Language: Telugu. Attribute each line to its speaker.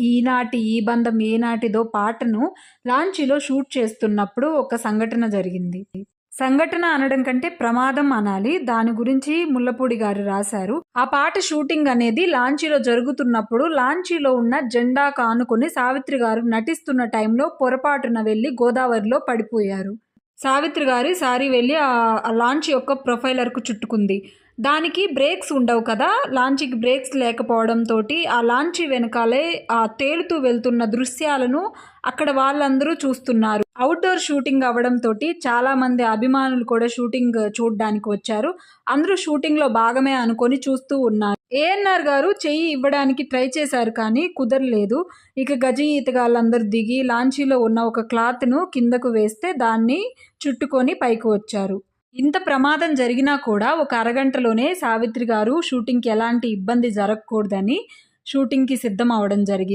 Speaker 1: ఈనాటి ఈ బంధం ఏనాటిదో పాటను లాంచీలో షూట్ చేస్తున్నప్పుడు ఒక సంఘటన జరిగింది. సంఘటన అనడం కంటే ప్రమాదం అనాలి. దాని గురించి ముల్లపూడి గారు రాశారు. ఆ పాట షూటింగ్ అనేది లాంచీలో జరుగుతున్నప్పుడు లాంచీలో ఉన్న జెండా కానుకొని సావిత్రి గారు నటిస్తున్న టైంలో పొరపాటున వెళ్లి గోదావరిలో పడిపోయారు. సావిత్రి గారి సారీ వెళ్ళి ఆ లాంచ్ యొక్క ప్రొఫైలర్కు చుట్టుకుంది. దానికి బ్రేక్స్ ఉండవు కదా, లాంచీకి బ్రేక్స్ లేకపోవడంతో ఆ లాంచీ వెనకాలే ఆ తేలుతూ వెళ్తున్న దృశ్యాలను అక్కడ వాళ్ళందరూ చూస్తున్నారు. అవుట్డోర్ షూటింగ్ అవ్వడంతో చాలామంది అభిమానులు కూడా షూటింగ్ చూడడానికి వచ్చారు. అందరూ షూటింగ్లో భాగమే అనుకొని చూస్తూ ఉన్నారు. ఏఎన్ఆర్ గారు చెయ్యి ఇవ్వడానికి ట్రై చేశారు కానీ కుదరలేదు. ఇక గజ ఈతగాళ్ళందరూ దిగి లాంచీలో ఉన్న ఒక క్లాత్ను కిందకు వేస్తే దాన్ని చుట్టుకొని పైకి వచ్చారు. ఇంత ప్రమాదం జరిగినా కూడా ఒక అరగంటలోనే సావిత్రి గారు షూటింగ్కి ఎలాంటి ఇబ్బంది జరగకూడదని షూటింగ్కి సిద్ధం అవడం జరిగింది.